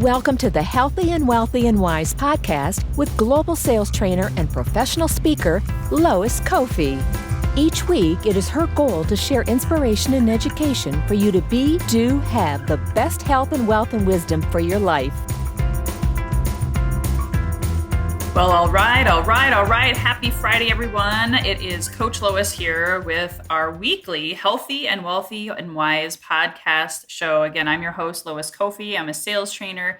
Welcome to the Healthy and Wealthy and Wise podcast with global sales trainer and professional speaker, Lois Kofi. Each week, it is her goal to share inspiration and education for you to be, do, have the best health and wealth and wisdom for your life. Well, all right. Happy Friday, everyone. It is Coach Lois here with our weekly Healthy and Wealthy and Wise podcast show. Again, I'm your host, Lois Kofi. I'm a sales trainer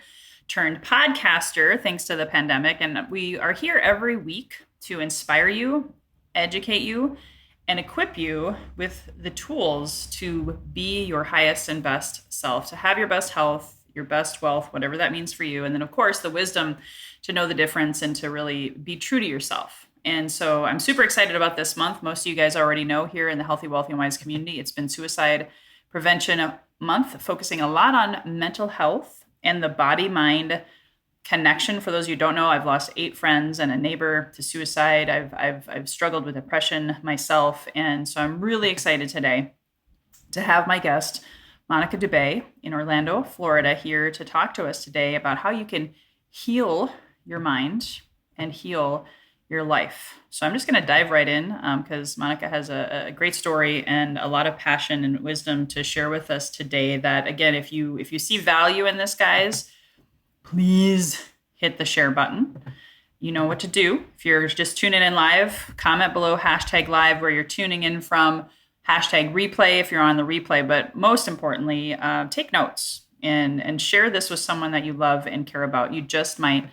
turned podcaster, thanks to the pandemic. And we are here every week to inspire you, educate you, and equip you with the tools to be your highest and best self, to have your best health, your best wealth, whatever that means for you. And then, of course, the wisdom to know the difference and to really be true to yourself. And so I'm super excited about this month. Most of you guys already know here in the Healthy, Wealthy, and Wise community, it's been Suicide Prevention Month, focusing a lot on mental health and the body-mind connection. For those of you who don't know, I've lost 8 friends and a neighbor to suicide. I've struggled with depression myself. And so I'm really excited today to have my guest, Monica Dubay in Orlando, Florida, here to talk to us today about how you can heal your mind and heal your life. So I'm just going to dive right in because Monica has a great story and a lot of passion and wisdom to share with us today. That, again, if you see value in this, guys, please hit the share button. You know what to do. If you're just tuning in live, comment below #live where you're tuning in from, #replay if you're on the replay. But most importantly, take notes and share this with someone that you love and care about. You just might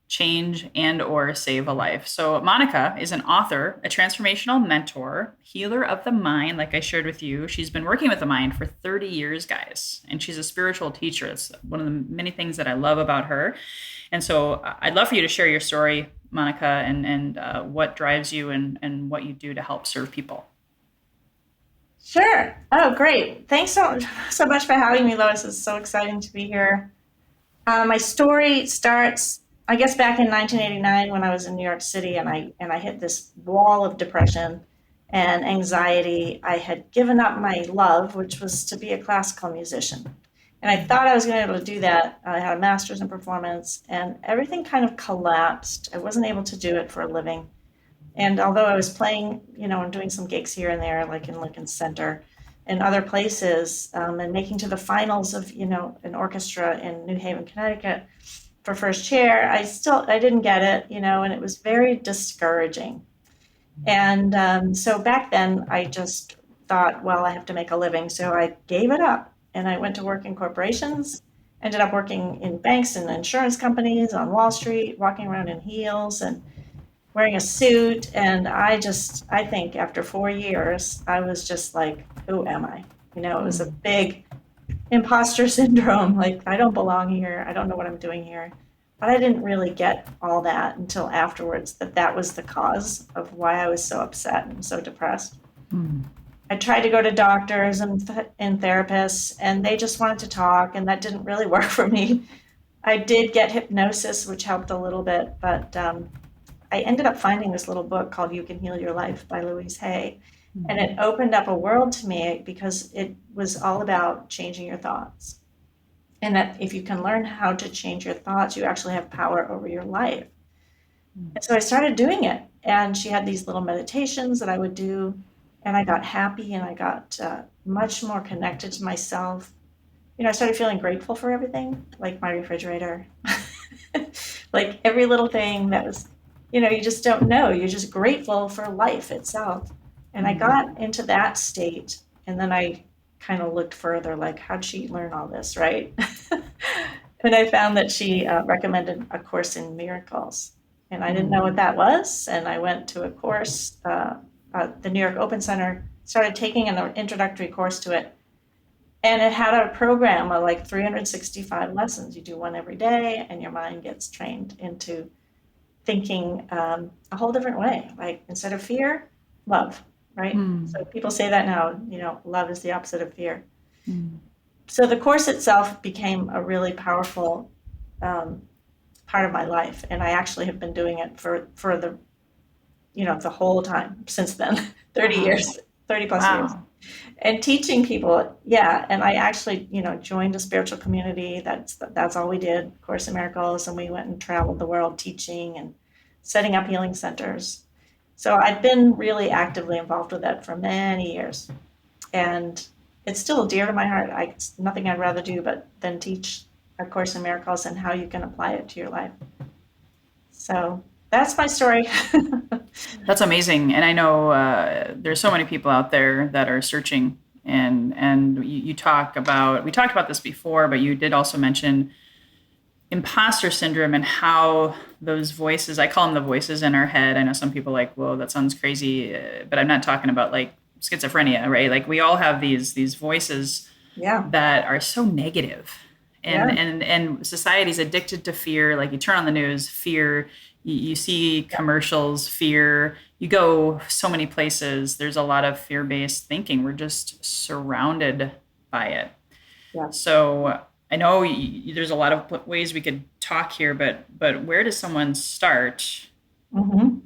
change and or save a life. So Monica is an author, a transformational mentor, healer of the mind, like I shared with you. She's been working with the mind for 30 years, guys, and she's a spiritual teacher. It's one of the many things that I love about her. And so I'd love for you to share your story, Monica, and what drives you and what you do to help serve people. Sure. Oh, great. Thanks so much for having me, Lois. It's so exciting to be here. My story starts, I guess, back in 1989 when I was in New York City, and I hit this wall of depression and anxiety. I had given up my love, which was to be a classical musician. And I thought I was going to be able to do that. I had a master's in performance, and everything kind of collapsed. I wasn't able to do it for a living. And although I was playing, and doing some gigs here and there, like in Lincoln Center and other places, and making to the finals of, an orchestra in New Haven, Connecticut for first chair, I didn't get it, and it was very discouraging. And so back then I just thought, well, I have to make a living. So I gave it up and I went to work in corporations, ended up working in banks and insurance companies on Wall Street, walking around in heels and wearing a suit. And I think after 4 years, I was just like, who am I? It was a big imposter syndrome. Like, I don't belong here. I don't know what I'm doing here. But I didn't really get all that until afterwards, that was the cause of why I was so upset and so depressed. I tried to go to doctors and therapists, and they just wanted to talk, and that didn't really work for me. I did get hypnosis, which helped a little bit, but I ended up finding this little book called You Can Heal Your Life by Louise Hay. And it opened up a world to me because it was all about changing your thoughts. And that if you can learn how to change your thoughts, you actually have power over your life. And so I started doing it. And she had these little meditations that I would do. And I got happy and I got much more connected to myself. I started feeling grateful for everything, like my refrigerator, like every little thing that was, you just don't know. You're just grateful for life itself. And I got into that state, and then I kind of looked further, like, how'd she learn all this, right? And I found that she recommended a course in miracles, and I didn't know what that was. And I went to a course, the New York Open Center, started taking an introductory course to it. And it had a program of like 365 lessons. You do one every day, and your mind gets trained into thinking a whole different way. Like, instead of fear, love. Right? So people say that now, love is the opposite of fear. So the course itself became a really powerful part of my life. And I actually have been doing it for the whole time since then, 30 years, 30 plus years. And teaching people, yeah. And I actually, joined a spiritual community. That's all we did, Course in Miracles, and we went and traveled the world teaching and setting up healing centers. So I've been really actively involved with that for many years, and it's still dear to my heart. It's nothing I'd rather do but than teach A Course in Miracles and how you can apply it to your life. So that's my story. That's amazing. And I know there's so many people out there that are searching. And you talk about, we talked about this before, but you did also mention imposter syndrome and how those voices, I call them the voices in our head. I know some people like, whoa, that sounds crazy, but I'm not talking about like schizophrenia, right? Like we all have these voices Yeah. that are so negative. And, Yeah. and society's addicted to fear. Like you turn on the news, fear, you see commercials, fear, you go so many places. There's a lot of fear-based thinking. We're just surrounded by it. Yeah. So I know there's a lot of ways we could talk here, but where does someone start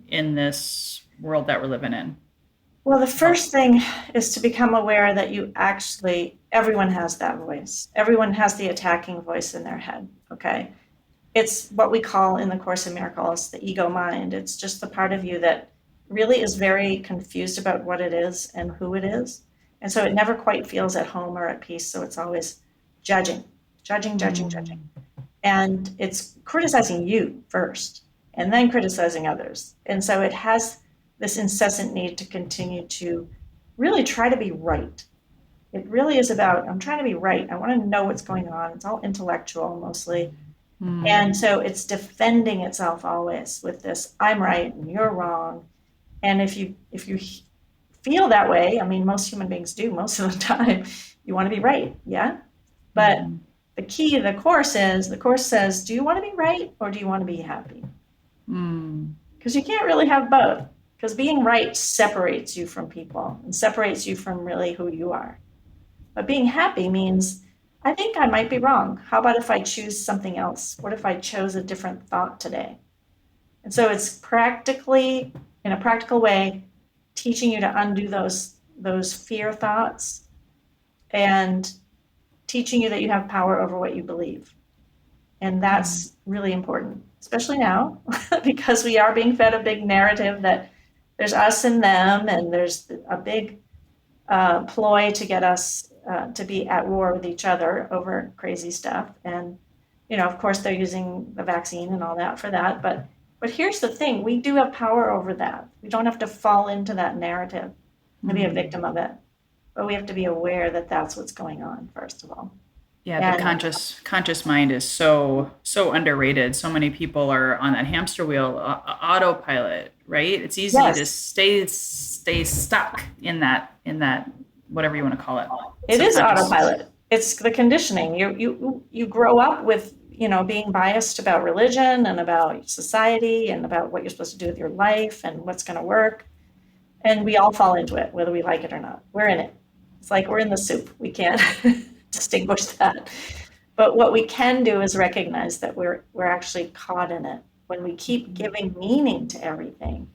in this world that we're living in? Well, the first thing is to become aware that everyone has that voice. Everyone has the attacking voice in their head, okay? It's what we call in the Course in Miracles the ego mind. It's just the part of you that really is very confused about what it is and who it is. And so it never quite feels at home or at peace. So it's always judging. And it's criticizing you first and then criticizing others. And so it has this incessant need to continue to really try to be right. It really is about, I'm trying to be right. I want to know what's going on. It's all intellectual mostly. And so it's defending itself always with this, I'm right and you're wrong. And if you feel that way, I mean, most human beings do most of the time, you want to be right. Yeah. But the key of the course says, do you want to be right or do you want to be happy? Because you can't really have both. Because being right separates you from people and separates you from really who you are. But being happy means, I think I might be wrong. How about if I choose something else? What if I chose a different thought today? And so it's practically, in a practical way, teaching you to undo those fear thoughts and teaching you that you have power over what you believe. And that's really important, especially now, because we are being fed a big narrative that there's us and them, and there's a big ploy to get us to be at war with each other over crazy stuff. And, of course, they're using the vaccine and all that for that. But here's the thing. We do have power over that. We don't have to fall into that narrative and be a victim of it. But we have to be aware that that's what's going on, first of all. Yeah, the conscious mind is so underrated. So many people are on that hamster wheel, autopilot, right? It's easy to stay stuck in that whatever you want to call it. It is autopilot. It's the conditioning. You grow up with being biased about religion and about society and about what you're supposed to do with your life and what's going to work, and we all fall into it, whether we like it or not. We're in it. It's like we're in the soup. We can't distinguish that. But what we can do is recognize that we're actually caught in it when we keep giving meaning to everything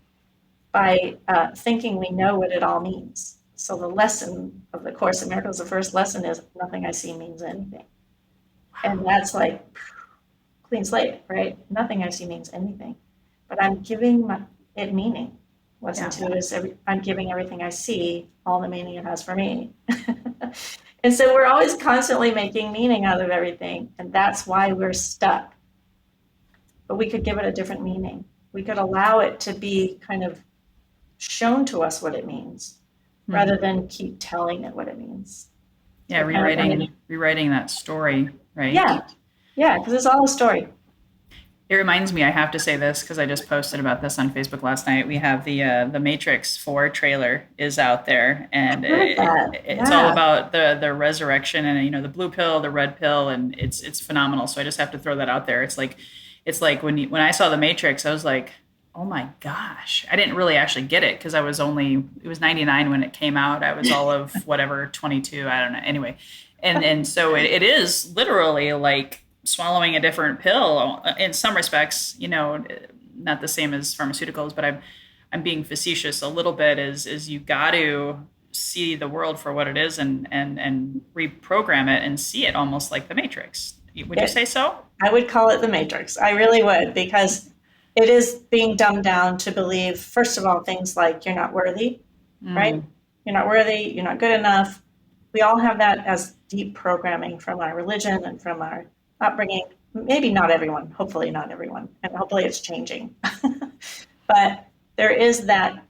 by thinking we know what it all means. So the lesson of the Course in Miracles, the first lesson is nothing I see means anything. And that's like clean slate, right? Nothing I see means anything. But I'm giving it meaning. Lesson two is I'm giving everything I see all the meaning it has for me. And so we're always constantly making meaning out of everything. And that's why we're stuck. But we could give it a different meaning. We could allow it to be kind of shown to us what it means, rather than keep telling it what it means. Yeah, rewriting that story, right? Yeah, because it's all a story. It reminds me, I have to say this because I just posted about this on Facebook last night. We have the Matrix 4 trailer is out there, and it's all about the resurrection and the blue pill, the red pill, and it's phenomenal. So I just have to throw that out there. It's like when I saw the Matrix, I was like, oh my gosh, I didn't really actually get it because it was 99 when it came out. I was all of 22, I don't know. Anyway, and so it is literally like swallowing a different pill in some respects, not the same as pharmaceuticals, but I'm being facetious a little bit, is you got to see the world for what it is and reprogram it and see it almost like the Matrix. Would you say so? I would call it the Matrix. I really would, because it is being dumbed down to believe, first of all, things like you're not worthy, right? You're not worthy, you're not good enough. We all have that as deep programming from our religion and from our upbringing. Maybe not everyone, hopefully not everyone, and hopefully it's changing. But there is that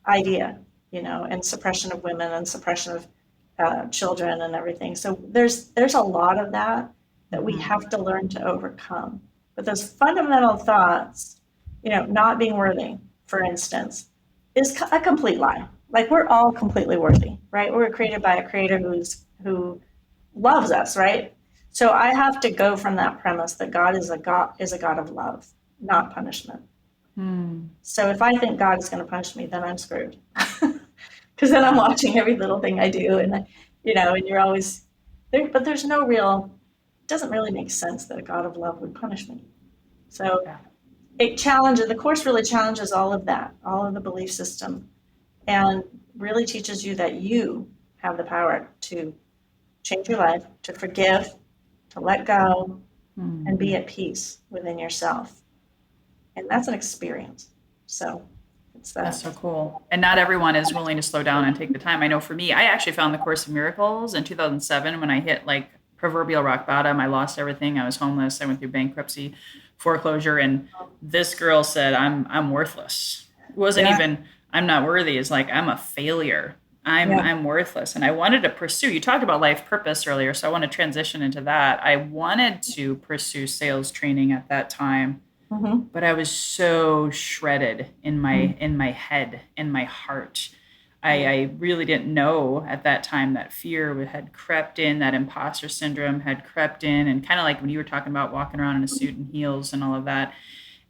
idea, and suppression of women and suppression of children and everything. So there's a lot of that we have to learn to overcome. But those fundamental thoughts, not being worthy, for instance, is a complete lie. Like, we're all completely worthy, right? We're created by a creator who loves us, right? So I have to go from that premise that God is a God of love, not punishment. So if I think God is going to punish me, then I'm screwed. Because then I'm watching every little thing I do, and and you're always there. But there's no real. It doesn't really make sense that a God of love would punish me. So the course really challenges all of that, all of the belief system, and really teaches you that you have the power to change your life, to forgive, to let go, and be at peace within yourself. And that's an experience. So that's so cool. And not everyone is willing to slow down and take the time. I know for me, I actually found the Course in Miracles in 2007 when I hit like proverbial rock bottom. I lost everything. I was homeless. I went through bankruptcy, foreclosure, and this girl said, I'm worthless. It wasn't even, I'm not worthy. It's like, I'm a failure. I'm worthless. And I wanted to pursue, you talked about life purpose earlier, so I want to transition into that. I wanted to pursue sales training at that time. But I was so shredded in my head, in my heart. I really didn't know at that time that fear had crept in, that imposter syndrome had crept in, and kind of like when you were talking about walking around in a suit and heels and all of that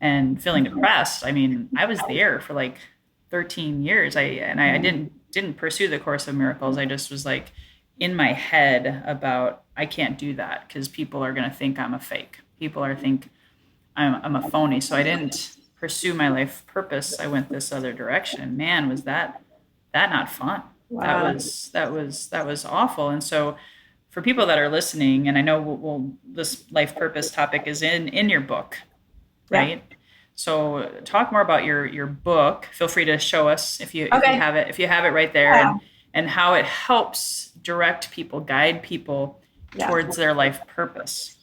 and feeling depressed. I mean, I was there for like 13 years. I didn't pursue the Course of Miracles. I just was like in my head about, I can't do that because people are going to think I'm a fake. People are think I'm a phony. So I didn't pursue my life purpose. I went this other direction. Man, was that not fun? Wow. That was awful. And so for people that are listening, and I know this life purpose topic is in your book, right? Yeah. So talk more about your book. Feel free to show us if you have it right there, and how it helps direct people, guide people towards their life purpose.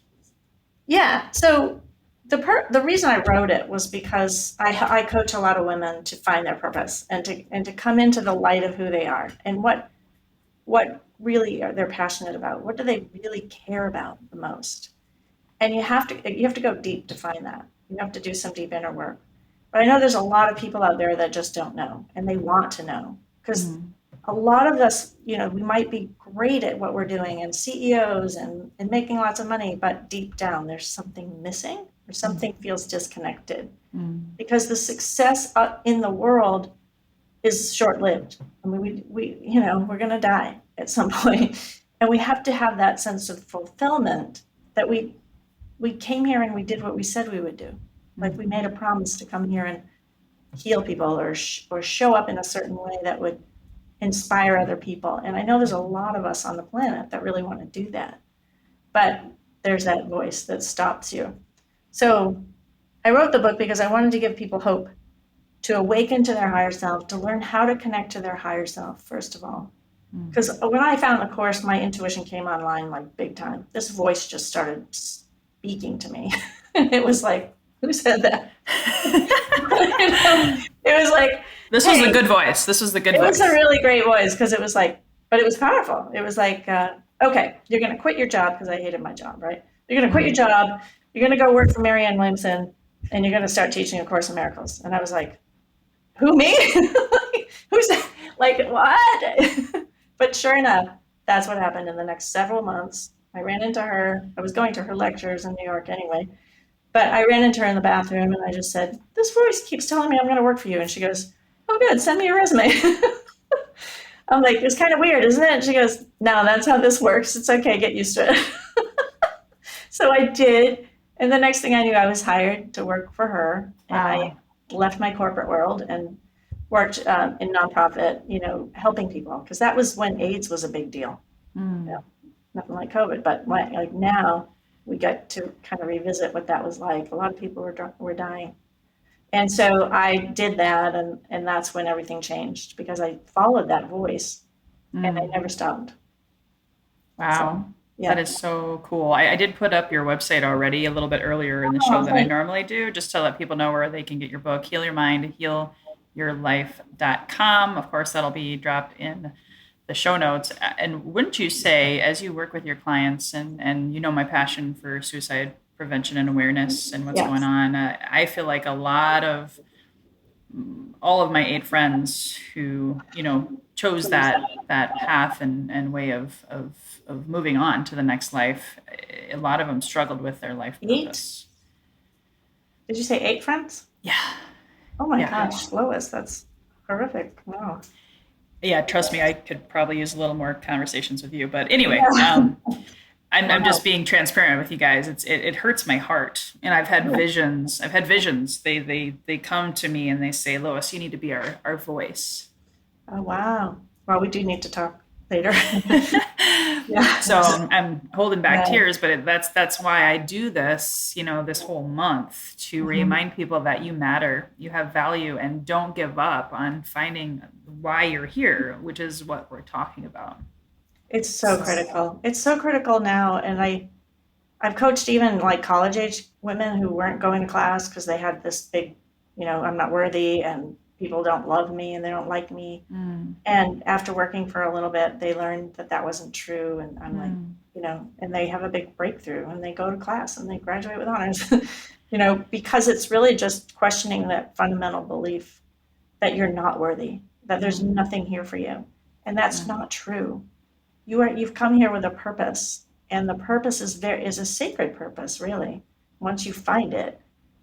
Yeah. So the reason I wrote it was because I coach a lot of women to find their purpose and to come into the light of who they are and what really they're passionate about. What do they really care about the most? And you have to go deep to find that. You have to do some deep inner work. But I know there's a lot of people out there that just don't know, and they want to know, because a lot of us, we might be great at what we're doing and CEOs and making lots of money, but deep down there's something missing or something feels disconnected, because the success in the world is short-lived. I mean, we're going to die at some point, and we have to have that sense of fulfillment that we came here and we did what we said we would do. Like, we made a promise to come here and heal people or show up in a certain way that would inspire other people. And I know there's a lot of us on the planet that really want to do that, but there's that voice that stops you. So I wrote the book because I wanted to give people hope to awaken to their higher self, to learn how to connect to their higher self, first of all. Because when I found the course, my intuition came online like big time. This voice just started speaking to me. It was like, who said that? It was like, this was a good voice. This was the good voice. It was a really great voice, because it was like, but it was powerful. It was like, okay, you're going to quit your job, because I hated my job, right? You're going to quit your job. You're going to go work for Marianne Williamson, and you're going to start teaching A Course in Miracles. And I was like, who, me? Who's that? Like, what? But sure enough, that's what happened in the next several months. I ran into her. I was going to her lectures in New York anyway. But I ran into her in the bathroom, and I just said, this voice keeps telling me I'm going to work for you. And she goes, oh, good. Send me your resume. I'm like, it's kind of weird, isn't it? And she goes, no, that's how this works. It's okay. Get used to it. So I did. And the next thing I knew, I was hired to work for her. And I left my corporate world and worked in nonprofit, helping people, because that was when AIDS was a big deal. Mm. Nothing like COVID, but like now we get to kind of revisit what that was like. A lot of people were dying. And so I did that, and that's when everything changed because I followed that voice and I Mm. never stopped. So, Wow. That yeah. is so cool. I did put up your website already a little bit earlier in the show Oh, than I thank normally do, just to let people know where they can get your book, Heal Your Mind, healyourlife.com. Of course, that'll be dropped in the show notes. And wouldn't you say, as you work with your clients and my passion for suicide prevention and awareness and what's going Yes. on, I feel like a lot of all of my 8 friends who chose that path and way of moving on to the next life, a lot of them struggled with their life 8? purpose. Did you say 8 friends? Yeah, Oh my yeah, gosh, Lois, that's horrific. Wow. yeah. Trust me, I could probably use a little more conversations with you, but anyway, Yeah. I'm just Wow. being transparent with you guys. It hurts my heart, and I've had Yeah. visions. I've had visions. They come to me and they say, "Lois, you need to be our voice." Oh, wow. Well, we do need to talk later. Yeah. So I'm holding back Yeah. tears, but that's why I do this, this whole month to Mhm. remind people that you matter, you have value, and don't give up on finding why you're here, which is what we're talking about. It's so critical. It's so critical now, and I've coached even like college age women who weren't going to class because they had this big, I'm not worthy and people don't love me and they don't like me. Mm, And after working for a little bit, they learned that that wasn't true. And I'm like, mm, and they have a big breakthrough and they go to class and they graduate with honors, because it's really just questioning that fundamental belief that you're not worthy, that there's mm, nothing here for you. And that's mm, not true. You've come here with a purpose, and the purpose is a sacred purpose, really. Once you find it,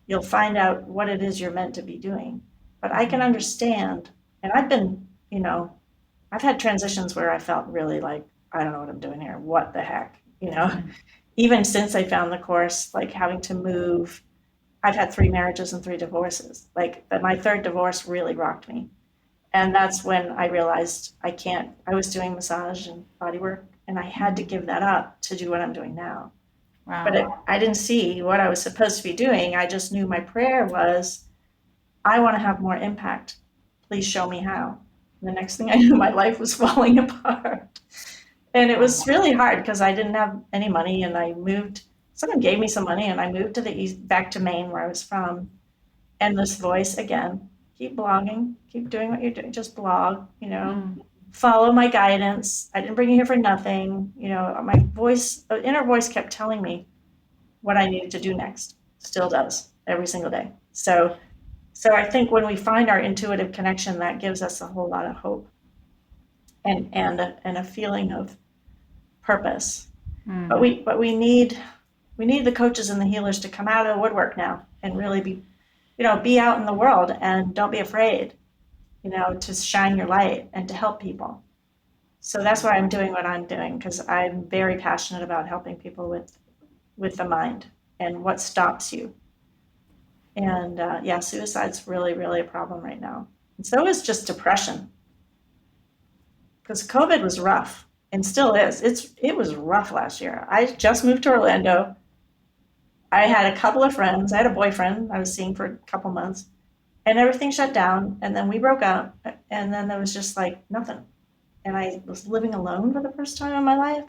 you'll find out what it is you're meant to be doing. But I can mhm, understand, and I've had transitions where I felt really like, I don't know what I'm doing here. What the heck? mhm, Even since I found the course, like having to move. I've had 3 marriages and 3 divorces. Like, but my third divorce really rocked me. And that's when I realized I was doing massage and body work, and I had to mhm. give that up to do what I'm doing now. But Wow. I didn't see what I was supposed to be doing. I just knew my prayer was, I want to have more impact. Please show me how. And the next thing I knew, my life was falling apart. And it was Wow. really hard because I didn't have any money, and I moved. Someone gave me some money, and I moved to the east, back to Maine, where I was from. And this voice again, keep blogging, keep doing what you're doing, just blog, Mm, follow my guidance. I didn't bring you here for nothing. My voice, the inner voice kept telling me what I needed to do next. Still does every single day. So I think when we find our intuitive connection, that gives us a whole lot of hope and a feeling of purpose. But mm. we need the coaches and the healers to come out of the woodwork now and really be out in the world and don't be afraid, to shine your light and to help people. So that's why I'm doing what I'm doing, because I'm very passionate about helping people with the mind and what stops you. And yeah, suicide's really, really a problem right now. And so is just depression, because COVID was rough and still is. It was rough last year. I just moved to Orlando. I had a couple of friends. I had a boyfriend I was seeing for a couple months, and everything shut down. And then we broke up, and then there was just like nothing. And I was living alone for the first time in my life.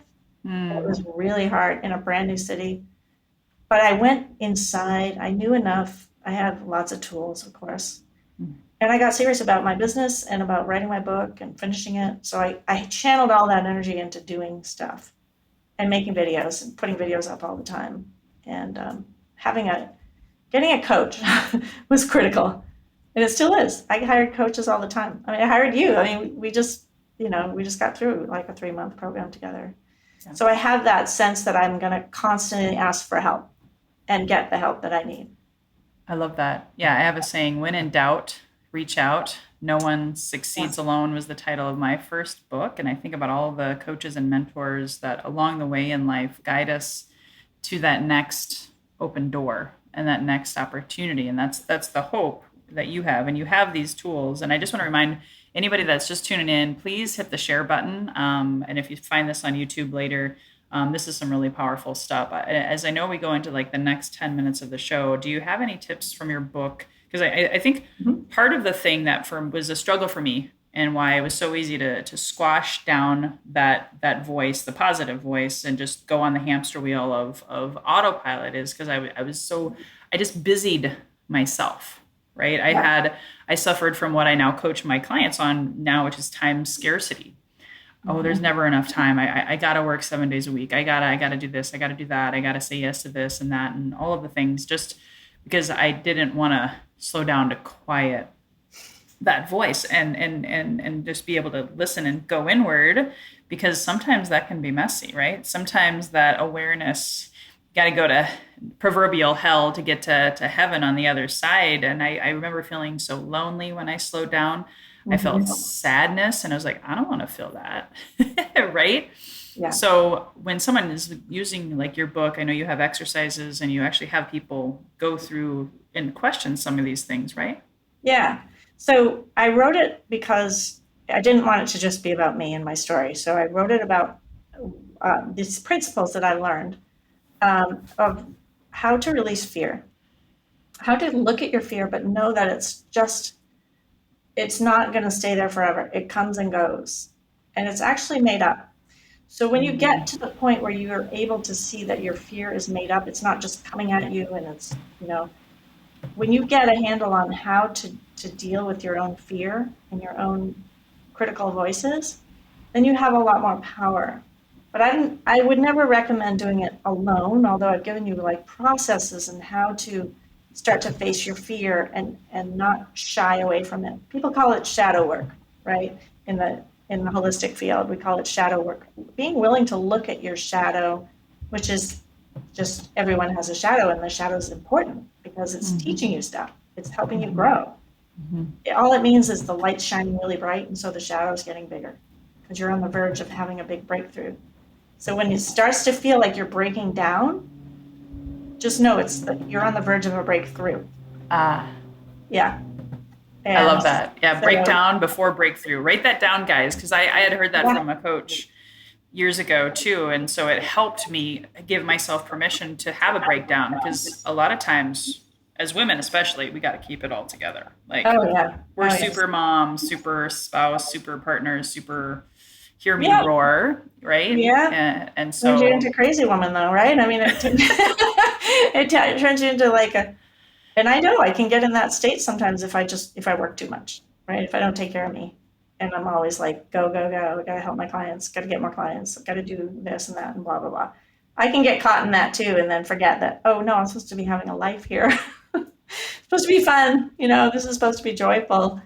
It was Mm. really hard in a brand new city. But I went inside. I knew enough. I had lots of tools, of course. Mm. And I got serious about my business and about writing my book and finishing it. So I channeled all that energy into doing stuff and making videos and putting videos up all the time. And getting a coach was critical. And it still is. I hired coaches all the time. I mean, I hired you. I mean, we just got through like a 3-month program together. Yeah. So I have that sense that I'm going to constantly ask for help and get the help that I need. I love that. Yeah, I have a saying, when in doubt, reach out. No one Yeah. succeeds alone was the title of my first book. And I think about all the coaches and mentors that along the way in life guide us to that next open door and that next opportunity. And that's the hope that you have, and you have these tools. And I just want to remind anybody that's just tuning in, please hit the share button. And if you find this on YouTube later, this is some really powerful stuff. As I know we go into like the next 10 minutes of the show, do you have any tips from your book? Because I think part of the thing that was a struggle for me, and why it was so easy to squash down that voice, the positive voice, and just go on the hamster wheel of autopilot, is because I just busied myself, right? I suffered from what I now coach my clients on now, which is time scarcity. Oh, there's never enough time. I got to work 7 days a week. I gotta do this. I got to do that. I got to say yes to this and that and all of the things, just because I didn't want to slow down to quiet that voice and just be able to listen and go inward, because sometimes that can be messy, right? Sometimes that awareness, got to go to proverbial hell to get to heaven on the other side. And I remember feeling so lonely when I slowed down. I felt sadness, and I was like, I don't want to feel that. Right? Yeah. So when someone is using like your book, I know you have exercises and you actually have people go through and question some of these things, right? Yeah. So I wrote it because I didn't want it to just be about me and my story. So I wrote it about these principles that I learned of how to release fear, how to look at your fear, but know that it's not going to stay there forever. It comes and goes, and it's actually made up. So when you get to the point where you're able to see that your fear is made up, it's not just coming at you, and it's, when you get a handle on how to deal with your own fear and your own critical voices, then you have a lot more power. But I would never recommend doing it alone, although I've given you like processes and how to start to face your fear and not shy away from it. People call it shadow work, right? In the holistic field, we call it shadow work. Being willing to look at your shadow, which is just, everyone has a shadow, and the shadow is important because it's teaching you stuff. It's helping you grow. All it means is the light's shining really bright, and so the shadow is getting bigger because you're on the verge of having a big breakthrough. So when it starts to feel like you're breaking down, just know you're on the verge of a breakthrough. Yeah. And I love that. Yeah, breakdown before breakthrough. Write that down, guys, because I had heard that from a coach years ago too, and so it helped me give myself permission to have a breakdown, because a lot of times, as women especially, we got to keep it all together. Like, we're super moms, super spouse, super partners, super hear me roar, right? Yeah. And so turns you into crazy woman, though, right? I mean, it turns you into like and I know I can get in that state sometimes if I work too much, right? If I don't take care of me, and I'm always like, go, go, go, got to help my clients, got to get more clients, got to do this and that and blah, blah, blah. I can get caught in that too, and then forget that, oh no, I'm supposed to be having a life here. It's supposed to be fun. This is supposed to be joyful,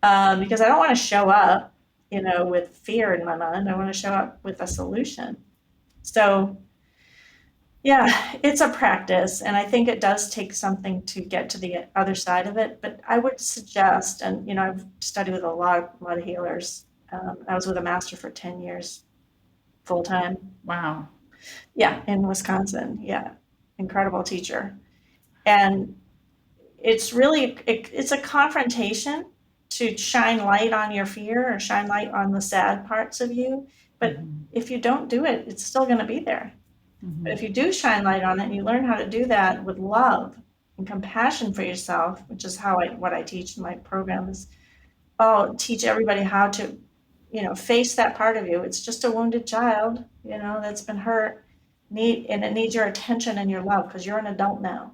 because I don't want to show up, with fear in my mind. I want to show up with a solution. So yeah, it's a practice, and I think it does take something to get to the other side of it. But I would suggest, and I've studied with a lot of healers. I was with a master for 10 years, full time. Wow. Yeah, in Wisconsin. Yeah, incredible teacher, and it's really it's a confrontation to shine light on your fear or shine light on the sad parts of you. But if you don't do it, it's still going to be there. But if you do shine light on it and you learn how to do that with love and compassion for yourself, which is what I teach in my program, is teach everybody how to, face that part of you. It's just a wounded child, that's been hurt, and it needs your attention and your love because you're an adult now.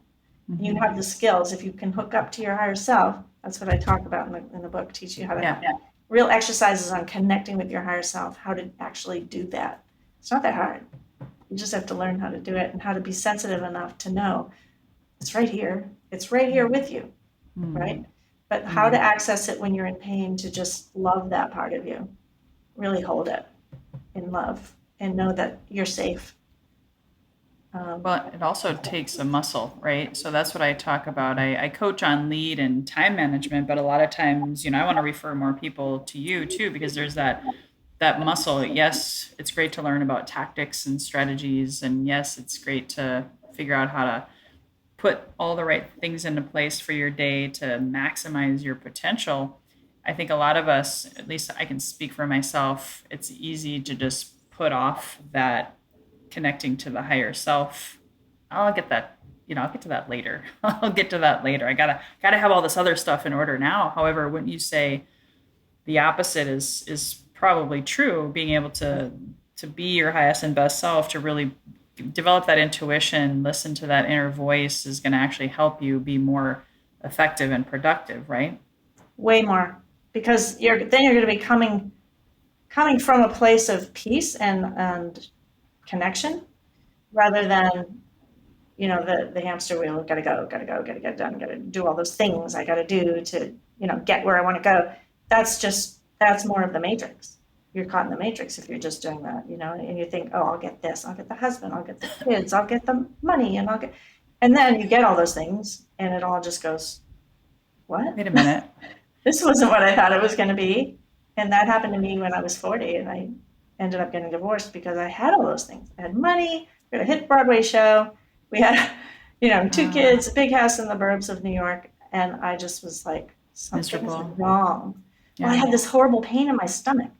You have the skills. If you can hook up to your higher self, that's what I talk about in the book, teach you how to real exercises on connecting with your higher self, how to actually do that. It's not that hard. You just have to learn how to do it and how to be sensitive enough to know it's right here. It's right here with you, right? But how to access it when you're in pain, to just love that part of you, really hold it in love and know that you're safe. Well, it also takes a muscle, right? So that's what I talk about. I coach on lead and time management, but a lot of times, I want to refer more people to you too, because there's that muscle. Yes, it's great to learn about tactics and strategies. And yes, it's great to figure out how to put all the right things into place for your day to maximize your potential, I think a lot of us, at least I can speak for myself, it's easy to just put off that connecting to the higher self. I'll get that, I'll get to that later. I'll get to that later. I gotta have all this other stuff in order now. However, wouldn't you say the opposite is probably true? Being able to be your highest and best self, to really develop that intuition, listen to that inner voice, is going to actually help you be more effective and productive, right? Way more, because you're going to be coming from a place of peace and connection, rather than the hamster wheel. Gotta go, gotta get done, gotta do all those things I gotta do to get where I want to go. That's more of the matrix. You're caught in the matrix if you're just doing that, and you think, oh, I'll get this, I'll get the husband, I'll get the kids, I'll get the money, and then you get all those things and it all just goes, what? Wait a minute. This wasn't what I thought it was going to be. And that happened to me when I was 40, and I ended up getting divorced because I had all those things. I had money, we had a hit Broadway show, we had, 2 kids, a big house in the burbs of New York, and I just was like, something's wrong. Yeah. Well, I had this horrible pain in my stomach,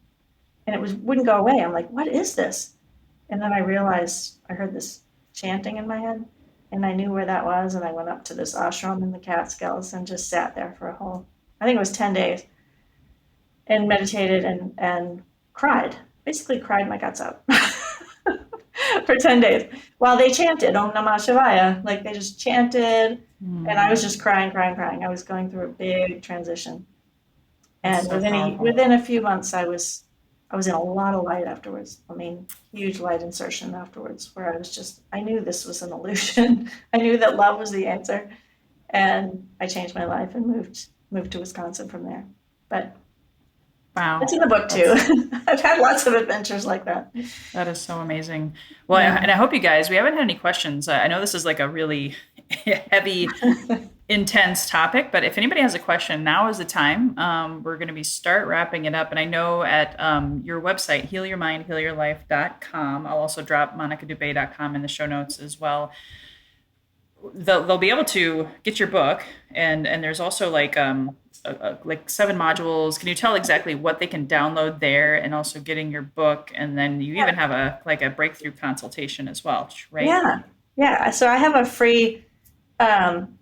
and it wouldn't go away. I'm like, what is this? And then I realized I heard this chanting in my head, and I knew where that was, and I went up to this ashram in the Catskills and just sat there for I think it was 10 days, and meditated and cried, basically cried my guts out for 10 days while they chanted Om Namah Shivaya. Like, they just chanted, and I was just crying. I was going through a big transition. And within a few months, I was in a lot of light afterwards. I mean, huge light insertion afterwards, where I knew this was an illusion. I knew that love was the answer. And I changed my life and moved to Wisconsin from there. But wow, it's in the book too. I've had lots of adventures like that. That is so amazing. Well, yeah. And I hope you guys, we haven't had any questions. I know this is like a really heavy, intense topic, but if anybody has a question, now is the time. We're going to start wrapping it up. And I know at your website, healyourmindhealyourlife.com, I'll also drop monicadubay.com in the show notes as well. They'll be able to get your book, and there's also like 7 modules. Can you tell exactly what they can download there, and also getting your book? And then you even have a breakthrough consultation as well, right? Yeah. So I have a free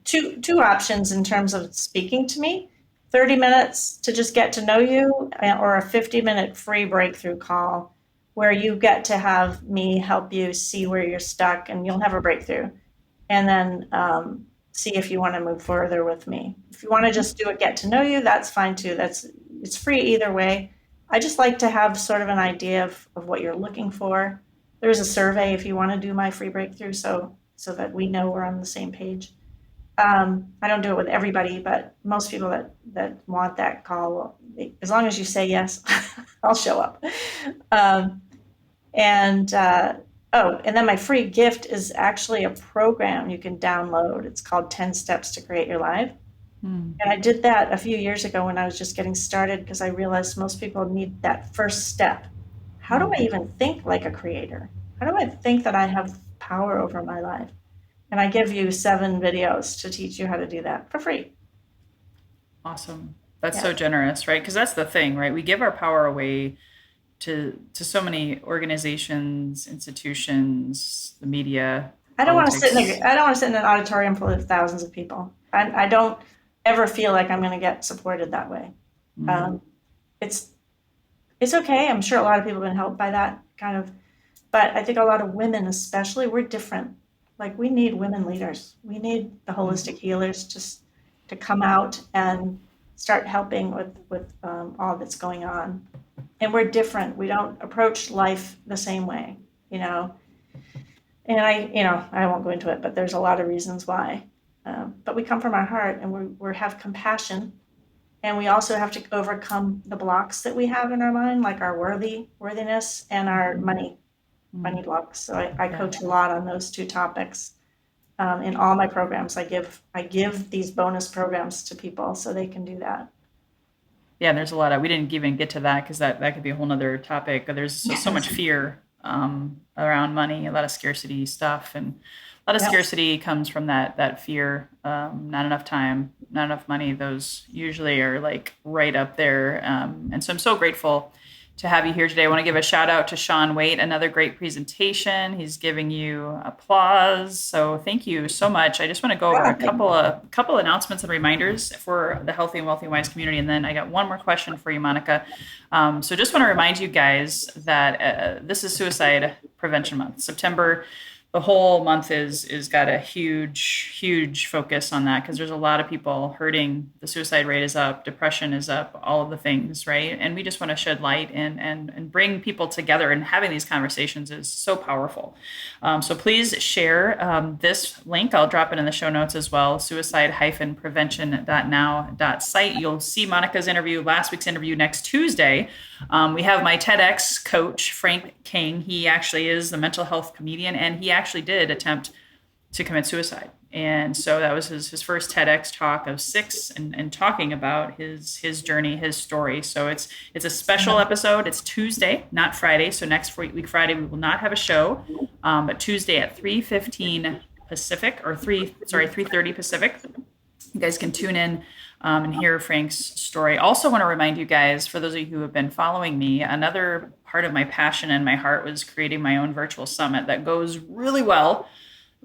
two options in terms of speaking to me: 30 minutes to just get to know you, or a 50-minute free breakthrough call where you get to have me help you see where you're stuck, and you'll have a breakthrough. And then see if you want to move further with me. If you want to just do it, get to know you, that's fine too. It's free either way. I just like to have sort of an idea of what you're looking for. There's a survey if you want to do my free breakthrough, so that we know we're on the same page. I don't do it with everybody, but most people that want that call, as long as you say yes, I'll show up. And then my free gift is actually a program you can download. It's called 10 Steps to Create Your Life. And I did that a few years ago when I was just getting started, because I realized most people need that first step. How do I even think like a creator? How do I think that I have power over my life? And I give you 7 videos to teach you how to do that for free. Awesome. That's so generous, right? Because that's the thing, right? We give our power away to so many organizations, institutions, the media. I don't want to sit in an auditorium full of thousands of people. I don't ever feel like I'm going to get supported that way. It's okay. I'm sure a lot of people have been helped by that kind of, but I think a lot of women, especially, we're different. Like, we need women leaders. We need the holistic healers just to come out and start helping with all that's going on. And we're different. We don't approach life the same way, And I won't go into it, but there's a lot of reasons why. But we come from our heart, and we have compassion, and we also have to overcome the blocks that we have in our mind, like our worthiness and our money blocks. So I coach a lot on those 2 topics in all my programs. I give these bonus programs to people so they can do that. Yeah, there's a lot of, we didn't even get to that because that could be a whole nother topic. There's so much fear around money, a lot of scarcity stuff, and a lot of scarcity comes from that fear, not enough time, not enough money. Those usually are like right up there. And so I'm so grateful to have you here today. I want to give a shout out to Sean Waite, another great presentation. He's giving you applause. So thank you so much. I just want to go over a couple announcements and reminders for the Healthy and Wealthy and Wise community. And then I got one more question for you, Monica. So just want to remind you guys that this is Suicide Prevention Month. September, the whole month is got a huge focus on that, because there's a lot of people hurting. The suicide rate is up, depression is up, all of the things, right? And we just want to shed light and bring people together, and having these conversations is so powerful. So please share this link. I'll drop it in the show notes as well, suicide-prevention.now.site. You'll see Monica's interview, last week's interview, next Tuesday. We have my TEDx coach, Frank King. He actually is the mental health comedian, and he actually did attempt to commit suicide. And so that was his first TEDx talk of 6, and talking about his journey, his story. So it's a special episode. It's Tuesday, not Friday. So next week, Friday, we will not have a show, but Tuesday at 3:15 Pacific, or 3:30 Pacific. You guys can tune in and hear Frank's story. Also want to remind you guys, for those of you who have been following me, another part of my passion and my heart was creating my own virtual summit that goes really well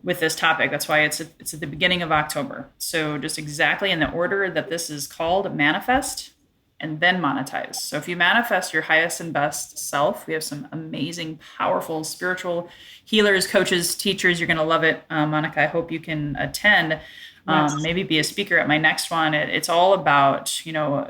with this topic. That's why it's at the beginning of October. So just exactly in the order that this is called: manifest and then monetize. So if you manifest your highest and best self, we have some amazing, powerful spiritual healers, coaches, teachers. You're going to love it. Monica, I hope you can attend. Maybe be a speaker at my next one. It's all about,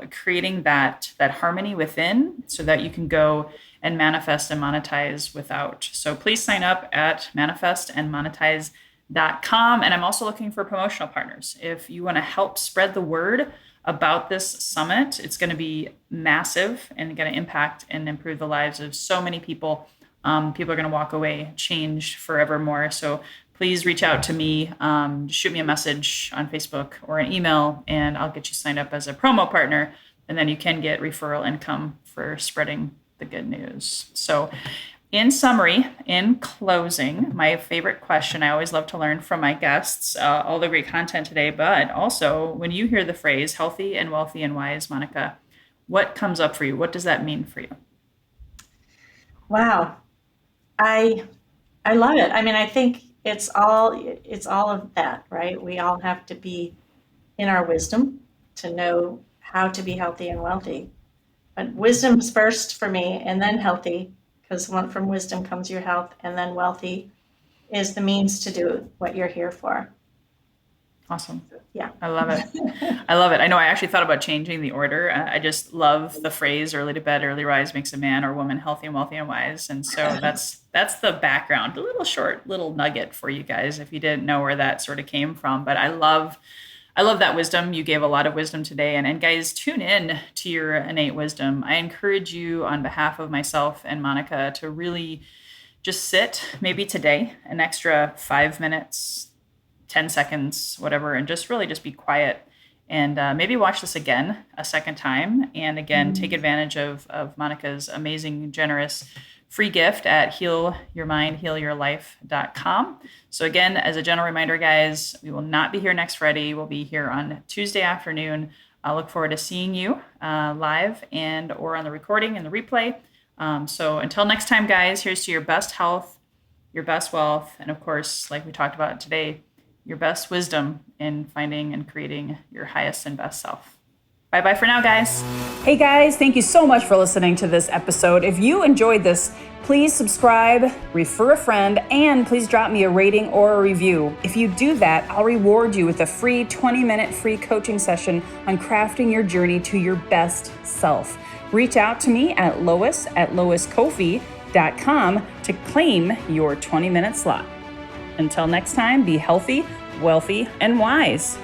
creating that harmony within, so that you can go and manifest and monetize without. So please sign up at manifestandmonetize.com. And I'm also looking for promotional partners. If you want to help spread the word about this summit, it's going to be massive and going to impact and improve the lives of so many people. People are going to walk away changed forevermore. So please reach out to me, shoot me a message on Facebook or an email, and I'll get you signed up as a promo partner. And then you can get referral income for spreading the good news. So in summary, in closing, my favorite question, I always love to learn from my guests, all the great content today, but also when you hear the phrase healthy and wealthy and wise, Monica, what comes up for you? What does that mean for you? Wow. I love it. I mean, I think it's all of that, right? We all have to be in our wisdom to know how to be healthy and wealthy. But wisdom's first for me, and then healthy, because from wisdom comes your health, and then wealthy is the means to do what you're here for. Awesome. Yeah. I love it. I love it. I know I actually thought about changing the order. I just love the phrase early to bed, early rise makes a man or woman healthy and wealthy and wise. And so that's the background, a little nugget for you guys, if you didn't know where that sort of came from. But I love that wisdom. You gave a lot of wisdom today. And guys, tune in to your innate wisdom. I encourage you on behalf of myself and Monica to really just sit, maybe today, an extra 5 minutes, 10 seconds, whatever, and just be quiet, and maybe watch this again a second time. And again, take advantage of Monica's amazing, generous free gift at healyourmindhealyourlife.com. So again, as a general reminder, guys, we will not be here next Friday. We'll be here on Tuesday afternoon. I look forward to seeing you live and or on the recording and the replay. So until next time, guys, here's to your best health, your best wealth, and of course, like we talked about today, your best wisdom in finding and creating your highest and best self. Bye-bye for now, guys. Hey guys, thank you so much for listening to this episode. If you enjoyed this, please subscribe, refer a friend, and please drop me a rating or a review. If you do that, I'll reward you with a free 20-minute free coaching session on crafting your journey to your best self. Reach out to me at lois@loiscoffee.com to claim your 20-minute slot. Until next time, be healthy, wealthy, and wise.